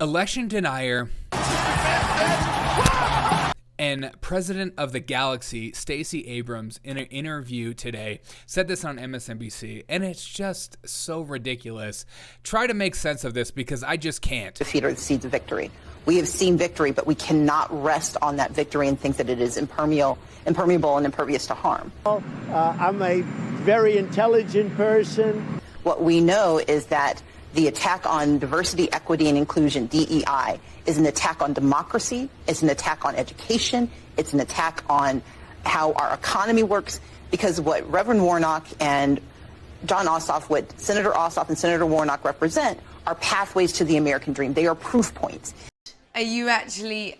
Election denier and president of the galaxy, Stacey Abrams, in an interview today, said this on MSNBC, and it's just so ridiculous. Try to make sense of this because I just can't. Defeat are the seeds of victory. We have seen victory, but we cannot rest on that victory and think that it is impermeable and impervious to harm. I'm a very intelligent person. What we know is that the attack on diversity, equity, and inclusion, DEI, is an attack on democracy, it's an attack on education, it's an attack on how our economy works, because what Reverend Warnock and John Ossoff, what Senator Ossoff and Senator Warnock represent, are pathways to the American dream. They are proof points. Are you actually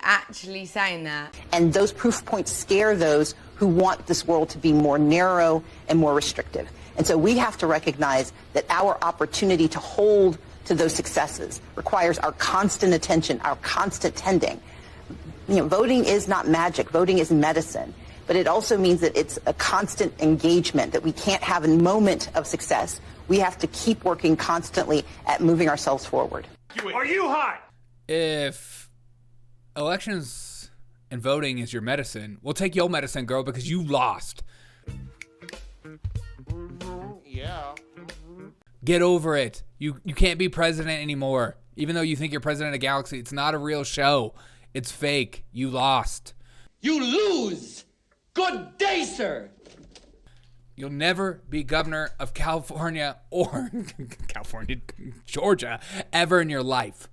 saying that? And those proof points scare those who want this world to be more narrow and more restrictive. And so we have to recognize that our opportunity to hold to those successes requires our constant attention, our constant tending. You know, voting is not magic. Voting is medicine. But it also means that it's a constant engagement, that we can't have a moment of success. We have to keep working constantly at moving ourselves forward. Are you hot? If elections and voting is your medicine, we'll take your medicine, girl, because you lost. Yeah. Get over it. You can't be president anymore. Even though you think you're president of the galaxy, it's not a real show. It's fake. You lost. You lose. Good day, sir. You'll never be governor of California or Georgia ever in your life.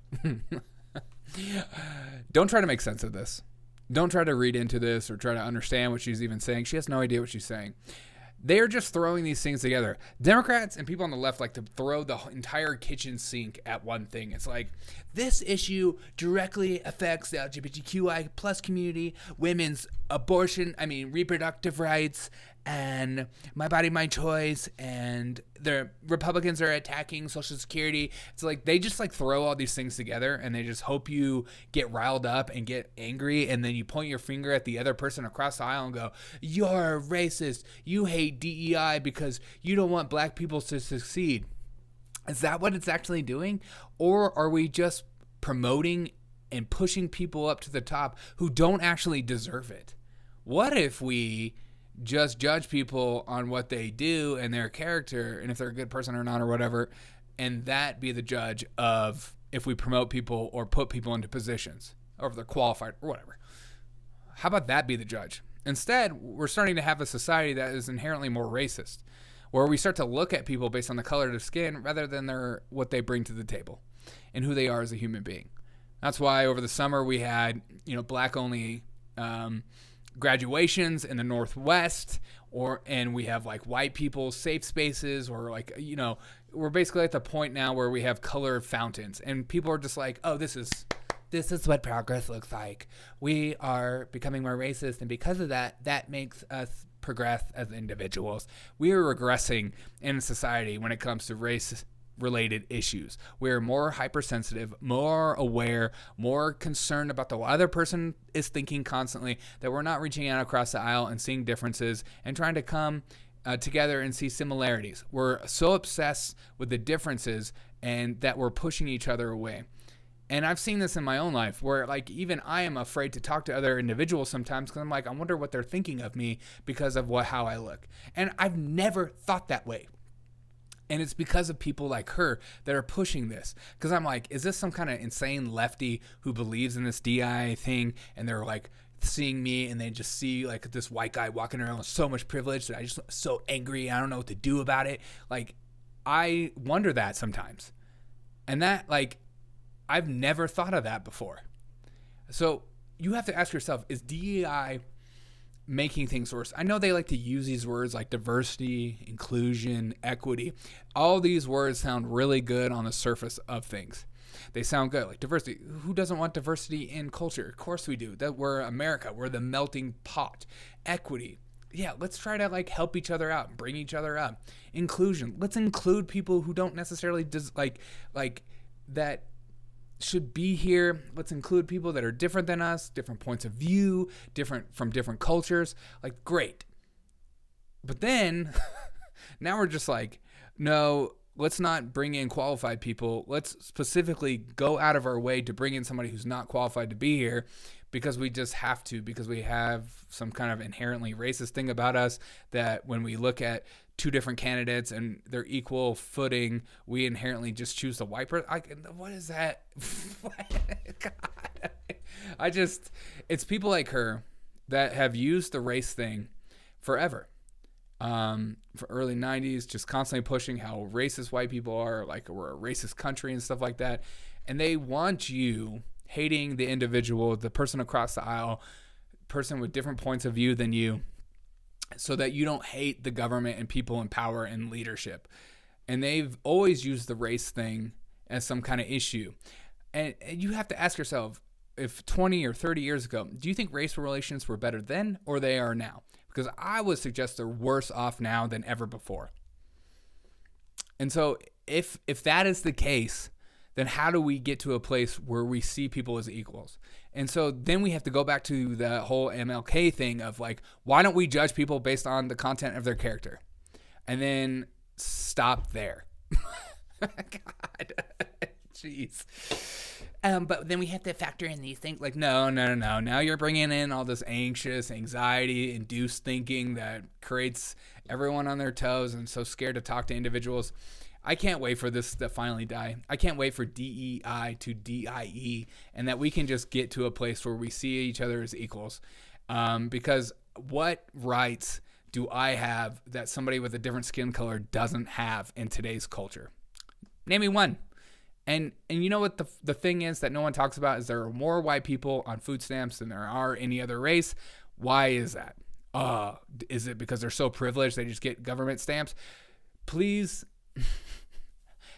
Don't try to make sense of this. Don't try to read into this or try to understand what she's even saying. She has no idea what she's saying. They're just throwing these things together. Democrats and people on the left like to throw the entire kitchen sink at one thing. It's like, this issue directly affects the LGBTQI plus community, women's reproductive rights, and my body, my choice, and the Republicans are attacking Social Security. It's like they just like throw all these things together and they just hope you get riled up and get angry, and then you point your finger at the other person across the aisle and go, you're racist, you hate DEI because you don't want black people to succeed. Is that what it's actually doing? Or are we just promoting and pushing people up to the top who don't actually deserve it? What if we just judge people on what they do and their character and if they're a good person or not or whatever, and that be the judge of if we promote people or put people into positions or if they're qualified or whatever? How about that be the judge? Instead, we're starting to have a society that is inherently more racist, where we start to look at people based on the color of their skin rather than what they bring to the table and who they are as a human being. That's why over the summer we had, black-only graduations in the Northwest, and we have like white people safe spaces, or like, we're basically at the point now where we have colored fountains and people are just like, oh, this is what progress looks like. We are becoming more racist, and because of that makes us progress as individuals. We are regressing in society when it comes to race-related issues. We're more hypersensitive, more aware, more concerned about the other person is thinking constantly, that we're not reaching out across the aisle and seeing differences and trying to come together and see similarities. We're so obsessed with the differences and that we're pushing each other away. And I've seen this in my own life where like even I am afraid to talk to other individuals sometimes because I'm like, I wonder what they're thinking of me because of how I look. And I've never thought that way. And it's because of people like her that are pushing this. Because I'm like, is this some kind of insane lefty who believes in this DI thing? And they're like seeing me and they just see like this white guy walking around with so much privilege that I just so angry. I don't know what to do about it. Like, I wonder that sometimes. And that, like, I've never thought of that before. So you have to ask yourself, is DEI making things worse? I know they like to use these words like diversity, inclusion, equity. All these words sound really good on the surface of things. They sound good, like diversity. Who doesn't want diversity in culture? Of course we do. That we're America. We're the melting pot. Equity. Yeah, let's try to like help each other out, bring each other up. Inclusion. Let's include people who don't necessarily like that should be here. Let's include people that are different than us, different points of view, different from different cultures. Like, great. But then now we're just like, no, let's not bring in qualified people. Let's specifically go out of our way to bring in somebody who's not qualified to be here because we just have to, because we have some kind of inherently racist thing about us that when we look at two different candidates and they're equal footing, we inherently just choose the white person. What is that? God. It's people like her that have used the race thing forever. For early 90s, just constantly pushing how racist white people are, like we're a racist country and stuff like that. And they want you hating the individual, the person across the aisle, person with different points of view than you, so that you don't hate the government and people in power and leadership. And they've always used the race thing as some kind of issue. And you have to ask yourself, if 20 or 30 years ago, do you think race relations were better then or they are now? Because I would suggest they're worse off now than ever before. And so if that is the case, then how do we get to a place where we see people as equals? And so then we have to go back to the whole MLK thing of like, why don't we judge people based on the content of their character? And then stop there. God, jeez. But then we have to factor in these things. Like, no. Now you're bringing in all this anxious, anxiety-induced thinking that creates everyone on their toes and so scared to talk to individuals. I can't wait for this to finally die. I can't wait for DEI to DIE and that we can just get to a place where we see each other as equals. Because what rights do I have that somebody with a different skin color doesn't have in today's culture? Name me one. And you know what the thing is that no one talks about is there are more white people on food stamps than there are any other race. Why is that? Is it because they're so privileged they just get government stamps? Please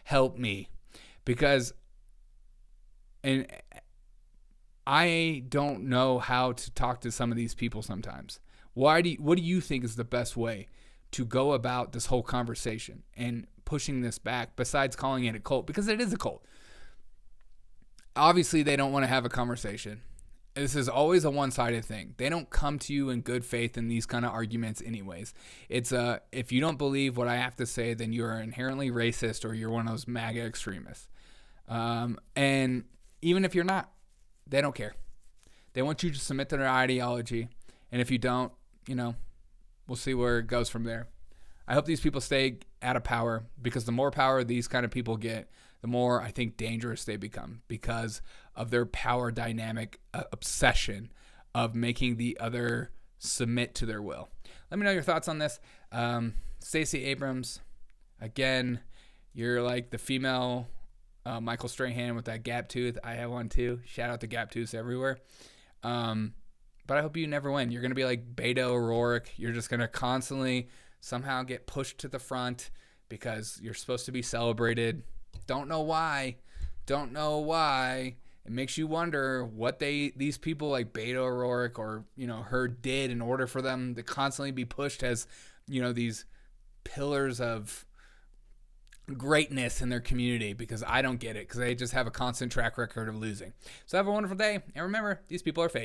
help me, because I don't know how to talk to some of these people sometimes. What do you think is the best way to go about this whole conversation and pushing this back besides calling it a cult? Because it is a cult. Obviously, they don't want to have a conversation. This is always a one-sided thing. They don't come to you in good faith in these kind of arguments anyways. It's if you don't believe what I have to say, then you're inherently racist or you're one of those MAGA extremists. And even if you're not, they don't care. They want you to submit to their ideology. And if you don't, we'll see where it goes from there. I hope these people stay out of power, because the more power these kind of people get, the more I think dangerous they become because of their power dynamic obsession of making the other submit to their will. Let me know your thoughts on this. Stacey Abrams, again, you're like the female Michael Strahan with that gap tooth. I have one too. Shout out to gap tooths everywhere. But I hope you never win. You're going to be like Beto O'Rourke. You're just going to constantly somehow get pushed to the front because you're supposed to be celebrated. Don't know why. It makes you wonder what these people like Beto O'Rourke or, her did in order for them to constantly be pushed as, these pillars of greatness in their community, because I don't get it, because they just have a constant track record of losing. So have a wonderful day. And remember, these people are fake.